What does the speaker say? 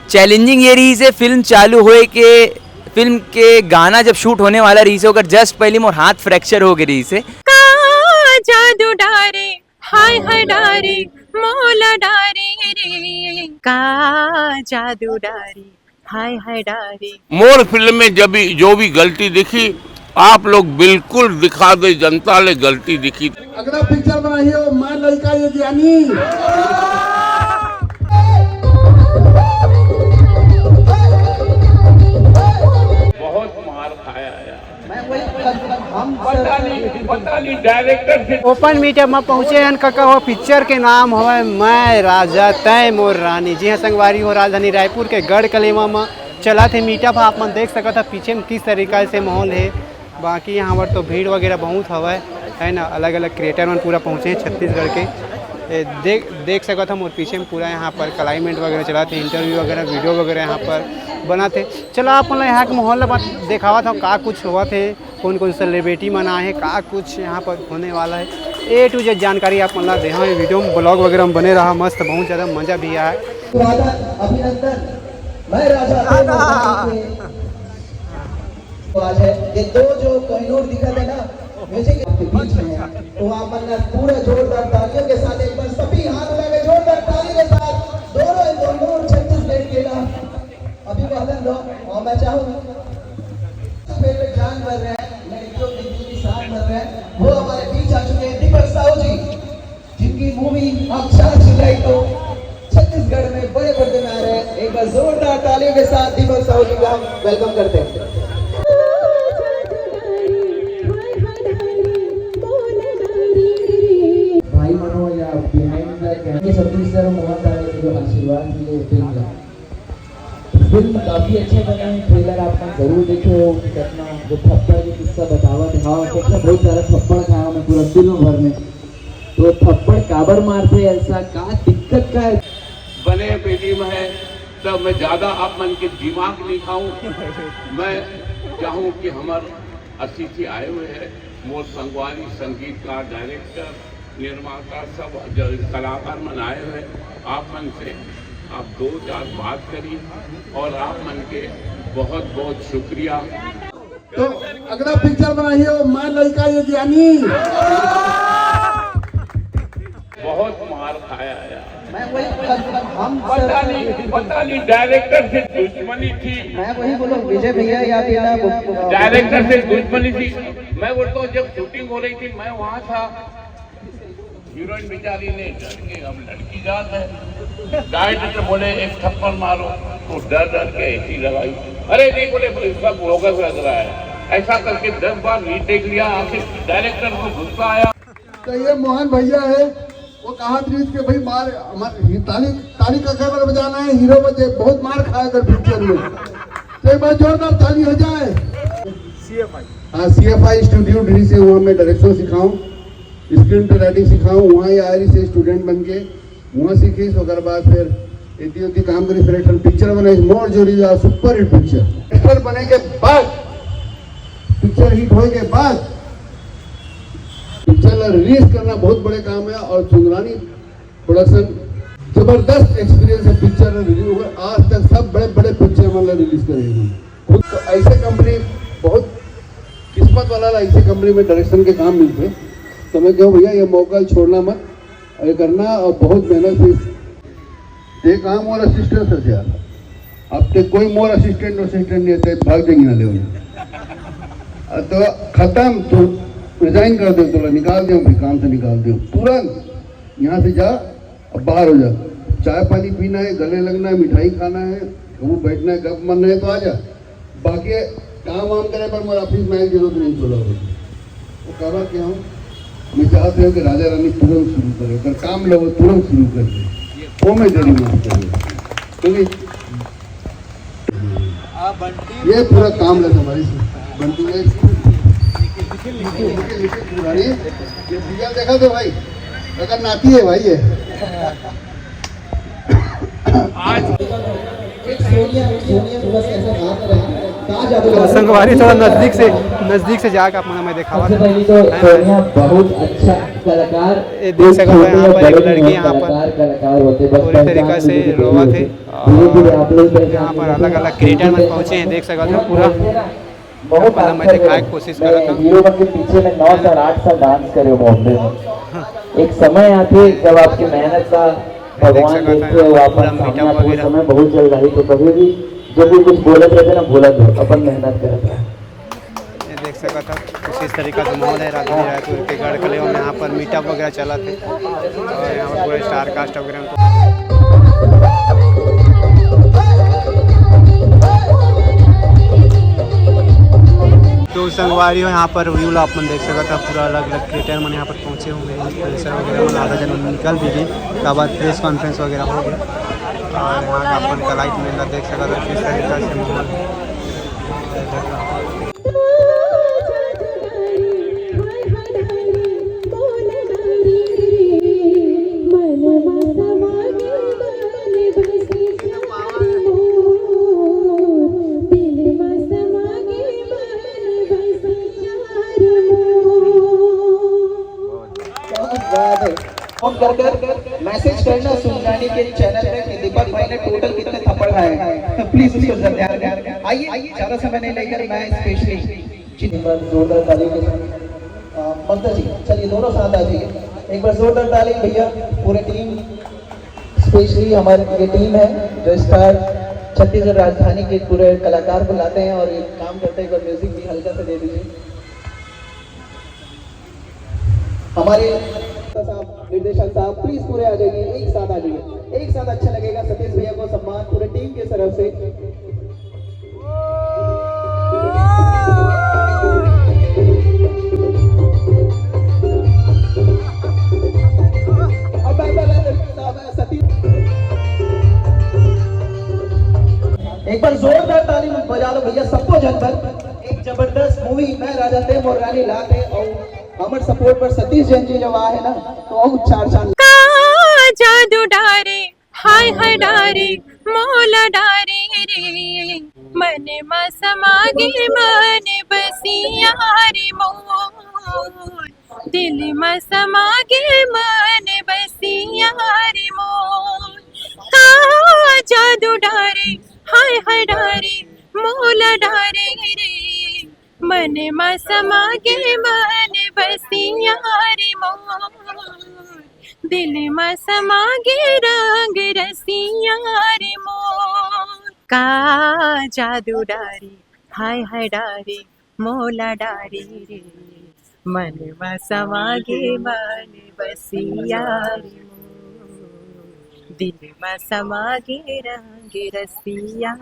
Challenging ये रही से फिल्म चालू होए के फिल्म के गाना जब शूट होने वाला रही से ओकर जस्ट पहले मोर हाथ फ्रैक्चर हो गई रही से का जादू डारे हाय हाय डारे मोला डारे रे का जादू डारे हाय हाय डारे। मोर फिल्म में जब भी जो भी गलती दिखी आप लोग बिल्कुल दिखा दे जनता ले गलती दिखी। अगला पिक्चर बनाइए वो मां लड़का ये ज्ञानी बहुत मार खाया यार। पता नहीं डायरेक्टर से ओपन मीडिया में पहुंचे हैं कका हो पिक्चर के नाम हो मैं राजा तय मोर रानी। जी हाँ संगवारी हो राजधानी रायपुर के गढ़ कलेवा में चला थे मीटअप। आप मन देख सकते हैं पीछे में किस तरीका से माहौल है। बाकी यहाँ पर तो भीड़ वगैरह बहुत हवा है ना। अलग अलग क्रिएटर में पूरा पहुँचे हैं छत्तीसगढ़ के। देख सकते हम और पीछे में पूरा यहाँ पर क्लाइमेट वगैरह चला थे, इंटरव्यू वगैरह वीडियो वगैरह यहाँ पर बना थे। चलो आप मतलब यहाँ के माहौल दिखावा था का कुछ हुआ थे, कौन कौन सेलिब्रिटी मना है, का कुछ यहाँ पर होने वाला है, A to Z जानकारी आप मतलब दे। हाँ वीडियो में ब्लॉग वगैरह में बने रहा मस्त, बहुत ज़्यादा मज़ा भी आया। अभिनंदन मैं राजा आज है ये दो जो कोहिनूर दिखा थे ना म्यूजिक के बीच में है तो आप अपना पूरा जोरदार तालियों के साथ एक बार सभी हाथ लगा जोरदार ताली के साथ दोनों छत्तीसगढ़ के ना अभिवादन दो। और मैं चाहूंगा पे जान भर रहे हैं लड़कियों के दिल साथ भर रहे हैं वो हमारे बीच आ चुके हैं दीपक साहू जी जिनकी मूवी अक्षर जुलाई तो छत्तीसगढ़ में बड़े पर्दे में आ रहे हैं। एक बार जोरदार तालियों के साथ दीपक साहू जी का हम वेलकम करते हैं। भाई मनोज या बिहाइंड द कैमरे छत्तीसगढ़ मोहन दास के जो आशीर्वाद मिले फिल्म का फिल्म काफी अच्छे बने हैं। ट्रेलर आपने जरूर देखे हो कितना जो थप्पड़ की किस्सा बतावा था कितना बहुत सारा थप्पड़ खाया मैं पूरा फिल्म भर में। तो थप्पड़ काबर मारते ऐसा का दिक्कत का है बने पेटी में है तब मैं ज्यादा आप मन के दिमाग नहीं खाऊं। मैं चाहूं कि हमारे अतिथि आए हुए हैं मोर संगवारी संगीतकार डायरेक्टर निर्माता सब कलाकार मन आए हुए आप मन से आप दो चार बात करी और आप मन के बहुत बहुत शुक्रिया। तो अगला पिक्चर बनाइए वो मां लड़का ये ज्ञानी बहुत मार खाया यार। मैं वही हम पता नहीं डायरेक्टर से दुश्मनी थी। मैं वही बोलूं विजय भैया या डायरेक्टर से दुश्मनी थी। मैं बोलता हूँ जब शूटिंग हो रही थी मैं वहाँ था हीरोइन बेचारी ने डर के हम लड़की जात है डायरेक्टर बोले एक थप्पड़ मारो तो डर के ऐसी लगाई। अरे नहीं बोले इसका बोगस लग रहा है ऐसा करके 10 बार रीटेक लिया। आखिर डायरेक्टर को गुस्सा आया। तो ये मोहन भैया है वो कहा थी कि भाई मार हमारे ताली का कैमरा बजाना है हीरो बजे बहुत मार खाया कर पिक्चर में। तो एक बार जोरदार ताली हो जाए। CFI स्टूडियो दिल्ली से वहाँ मैं डायरेक्शन सिखाऊं स्क्रीन पे राइटिंग सिखाऊं वहाँ ही आयरी से स्टूडेंट बन के वहाँ सीखी। उसके बाद फिर इतनी काम करी फिर पिक्चर बने मोर जोड़ी सुपर हिट पिक्चर बने के बाद पिक्चर हिट होने के बाद पिक्चर रिलीज करना बहुत बड़े काम है। और चुंदरानी प्रोडक्शन जबरदस्त एक्सपीरियंस है पिक्चर रिलीज होगा। आज तक सब बड़े बड़े पिक्चर मतलब रिलीज करेंगे खुद। तो ऐसे कंपनी बहुत किस्मत वाला ऐसे कंपनी में डायरेक्शन के काम मिलते। तो मैं कहूँ भैया ये मौका छोड़ना मत ये करना और बहुत मेहनत से ये काम और असिस्टेंट है यार। अब तक कोई मोर असिस्टेंट नहीं है भाग देंगे ना ले तो खत्म तो रिजाइन कर दो तो निकाल दो फिर काम से निकाल दो तुरंत यहाँ से जा अब बाहर हो जा। चाय पानी पीना है गले लगना है मिठाई खाना है कहीं बैठना है गप मरना है तो आ जा। बाकी काम वाम करे पर मेरा ऑफिस में जरूरत नहीं छोड़ा वो कहा क्या हूँ मैं चाहते हो कि राजा रानी तुरंत शुरू करे अगर काम लो तुरंत शुरू कर दे वो मैं देरी माफ करूँ क्योंकि ये पूरा काम है हमारी बनती है। ये देखा तो भाई अगर नाती है भाई ये संगवारी थोड़ा नजदीक से नज़दीक से जाकर आप मैं दिखावा सबसे पहले तो सोनिया बहुत अच्छा कलाकार, ये देख सकते हो यहाँ पर एक लड़की यहाँ पर कलाकार होते पूरी तरीक़ा से रोवा थे। धीरे आप लोग यहाँ पर अलग अलग क्रिएटर में पहुँचे हैं, देख सकते हो पूरा बहुत मतलब मैं दिखाने की कोशिश कर रहा था। हीरो बन के पीछे में 9 साल 8 साल डांस करे हो बॉम्बे में। एक समय आते जब आपकी मेहनत का भगवान देखते हो वापस सामने आता, वो समय बहुत चल रही, तो कभी भी जब भी कुछ बोलत रहते ना बोलत हो अपन मेहनत करते हैं। ये देख सकता था कुछ इस तरीका से माहौल है राजधानी रायपुर के गढ़ कलेवा में। यहाँ पर मीटअप वगैरह चला थे और यहाँ पर पूरा स्टार कास्ट वगैरह। तो संगवारी हो यहाँ पर व्यू अपन देख सकता था पूरा अलग अलग क्रिएटर मन यहाँ पर पहुँचे हुए हैं, प्रोड्यूसर वगैरह मन आधा जन निकल भी गए, उसके बाद प्रेस कॉन्फ्रेंस वगैरह हो गया और यहाँ का अपन कलाइट मेला देख सकता था किस तरीका से माहौल फोन कर मैसेज करना सुनरानी के चैनल पे कि दीपक भाई ने टोटल कितने थप्पड़ खाए हैं, तो प्लीज उसको ध्यान दें। आइए ज्यादा समय नहीं लेकर मैं स्पेशली जोरदार ताली के साथ ममता जी चलिए दोनों साथ आ जाइए, एक बार जोरदार ताली भैया। पूरी टीम स्पेशली हमारी ये टीम है जो स्टार छत्तीसगढ़ राजधानी के पूरे कलाकार बुलाते हैं और ये काम करते हैं। म्यूजिक भी हल्का से दे दीजिए। हमारे साहब निर्देशक साहब प्लीज पूरे आ जाइए, एक साथ आ जाइए, एक साथ अच्छा लगेगा। सतीश भैया को सम्मान पूरे टीम की तरफ से। एक बार जोरदार ताली बजा लो भैया सबको जनकर। एक जबरदस्त मूवी मैं राजा थे मोर रानी लाते और हमारे सपोर्ट पर सतीश जैन जी जब आए ना तो और चार चांद का जादू डारे हाय हाय डारे मोला डारे रे मन मा समागे मन बसिया रे मोर दिल मा समागे मन बसिया रे मोर का जादू डारे हाय हाय डारे मोला डारे रे मन मा समागे मन बसिया रे मोर दिल मा समागे रंग रसिया रे मोर का जादू डारी हाय हाय डारी मोला डारी रे मन मा समागे मन बसिया रे मोर दिल मा समागे रंग रसिया